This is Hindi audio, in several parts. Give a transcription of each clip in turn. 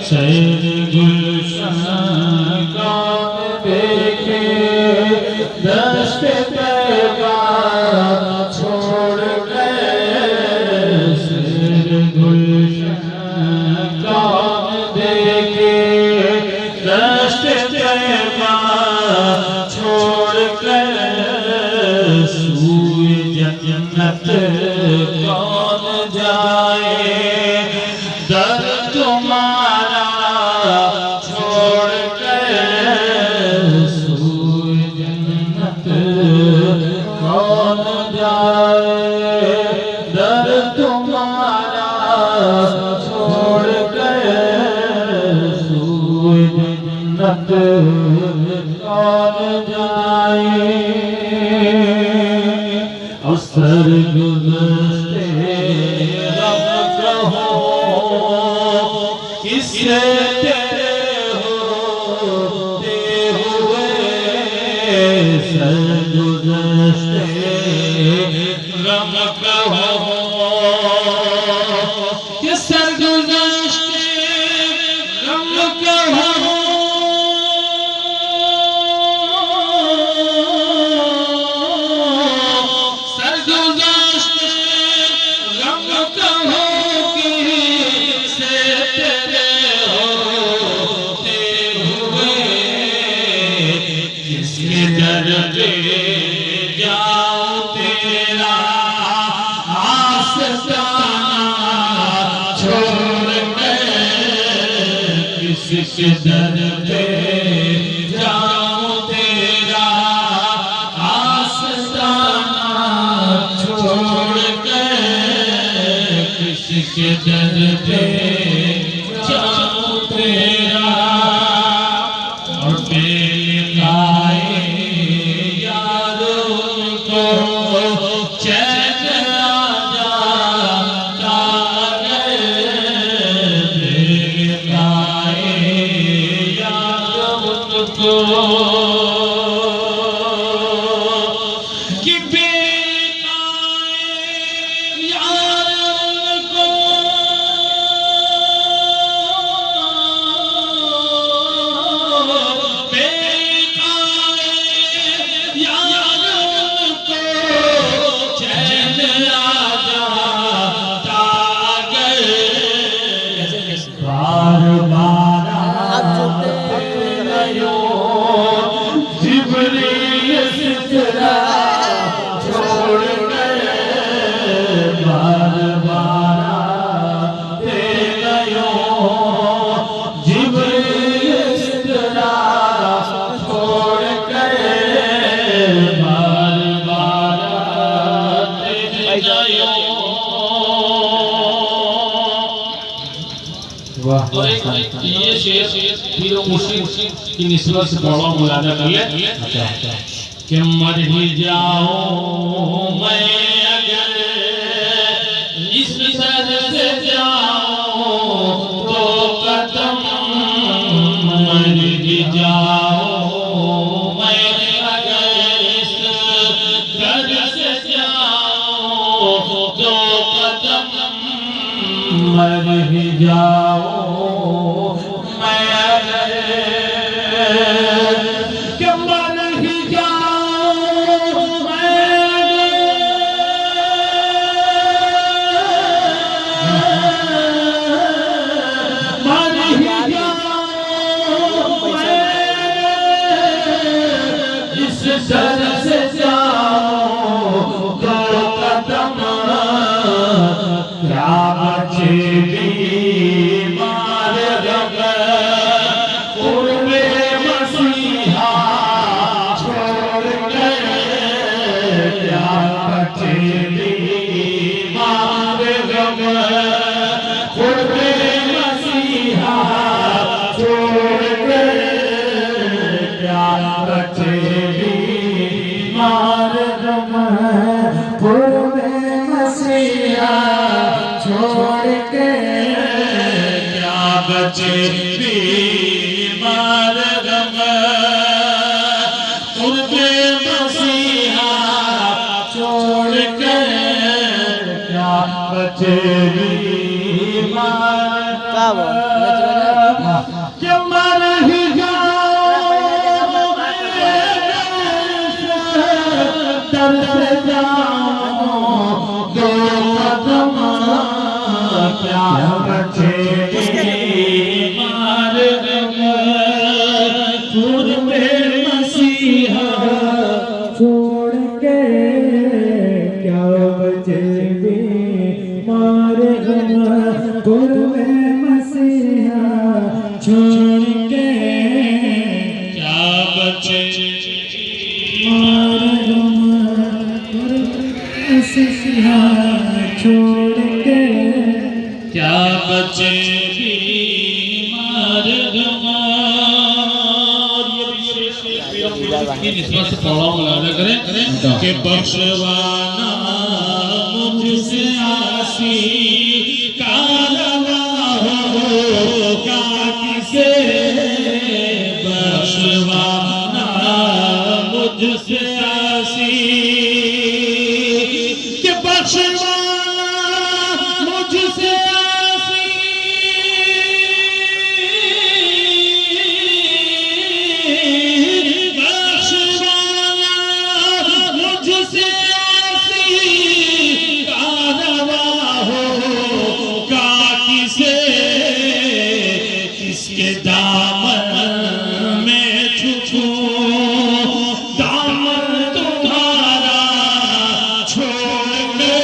सैर गुलशन का देखे दश्त तैबा छोड़ गए। सैर गुलशन का देखे दश्त तैबा छोड़ गए। सूए जन्नत कौन जाए, दर तुम्हारा छोड़ कर। सूए जन्नत कौन जाए, दर तुम्हारा छोड़ कर। सूए जन्नत कौन जाए। अवसर गुज़रते रब कहो, किससे तेरे होते हुए। सर गुज़रते रब कहो, कि सर गुज़रते रब कहो। किसके दर पे जाऊं तेरा आस्ताना छोड़ कर। किसके दर पे जाऊं तेरा। और बेलिकाए यार उनको चैन आ जाता है। बेलिकाए यार उनको कि बेलिकाए यार उनको तो ये शेर पीर मुर्शिद की निस्बत से पढ़ो, मुलाजा कर ले। कि मर ही जाऊं मैं अगर इस सर से जाऊं तो कदम। मर ही जाऊं मैं अगर इस सर से जाऊं तो कदम। मर ही जाऊं सर से जाऊं तो कदम। क्या बचे बीमार रब पूर्वे मसीहा छोड़ गए। क्या बचे बीमार रब पूर्वे मसीहा छोड़ गए। क्या बचे पूर्वे मसीहा छोड़ के। क्या बचे बीमार गम पूर्वे मसीहा छोड़ के। क्या बचे बीमार कि मर ही जाओ दर से जाओ दो कदम क्या बचे मार पूर्वे मसीहा छोड़ के क्या बचे मार पूर्वे मसीहा छोड़ के क्या बचे मसीहा छोड़ के क्या बचे बीमार की निस्बत से थोड़ा मुलाजा करें कि बख्शवाना मुझसे आसी कारवा हो का किसे बख्शवाना मुझसे आसी कि बख्शवाना मुझसे आसी बख्शवाना मुझसे आसी कारवा हो का किसे किसके दामन में छुपो दामन तुम्हारा छोड़ के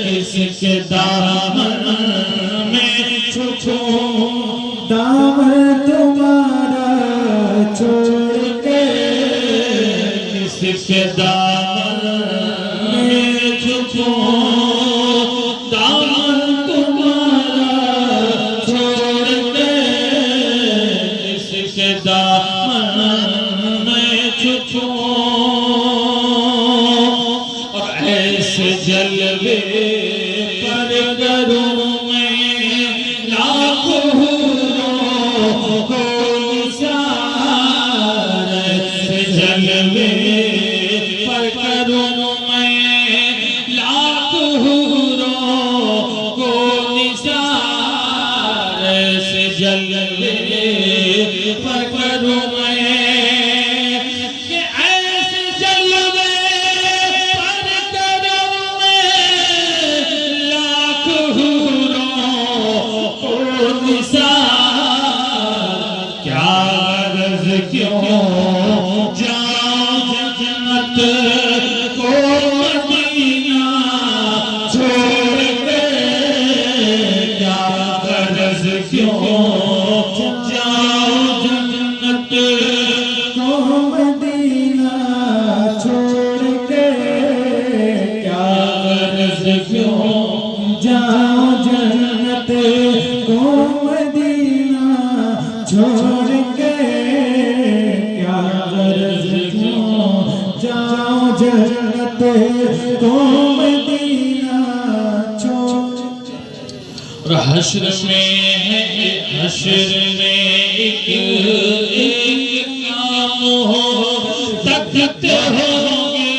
किसके दामन में छुपो दामन तुम्हारा छोड़ के किसके दामन में छुपो दामन तुम्हारा छोड़ के किसके दामन में छुपो और ऐसे जलवे पर करूं मैं लाखों हूरों को निसार ऐसे जलवे पर करूं मैं लाखों हूरों को निसार ऐसे जलवे पर करूं मैं कि ऐसे जलवे पर करूं मैं लाखों हूरों को निसार क्या गरज क्यों जाऊं जन्नत को मदीना छोड़ के क्या गरज क्यों जाऊं जन्नत को मदीना छोड़ के क्या गरज क्यों जाऊं जन्नत को मदीना छोड़ के क्या गरज क्यों जाऊं जन्नत को मदीना छोड़ और हश्र में है हश्र में एक काम हो तकते होंगे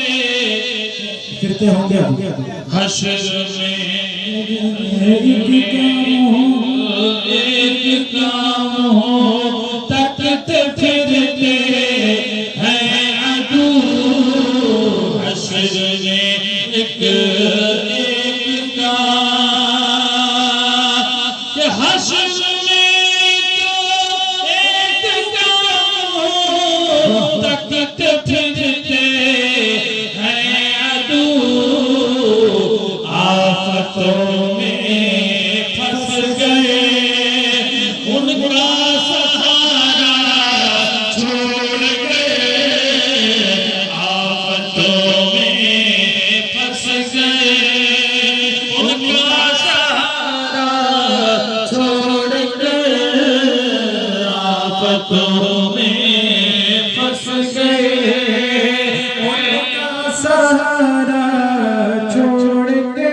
फिरते होंगे हश्र में एक काम हो तकते फिरते हैं अदू हश्र में एक काम हश्र में एक काम हो तकते फिरते हैं अदू आफतों में फंस गए उनका सहारा छोड़ गए आफतों में फंस गए उनका सहारा छोड़ गए आफतों में फंस गए उनका सहारा छोड़ के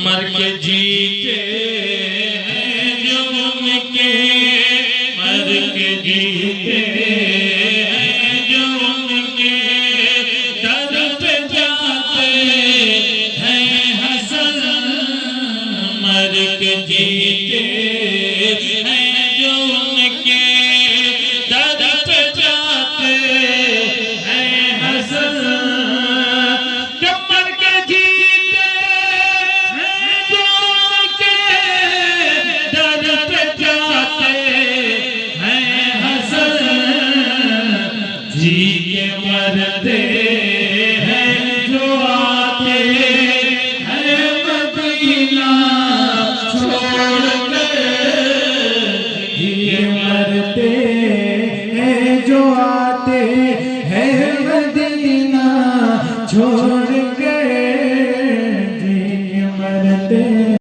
मर के जीते हैं जो उनके मर के जीते हैं जो उनके दर पे जाते हैं हसन मर के जीते जी के मरते हैं जो आते हैं मदीना छोड़ कर। जिए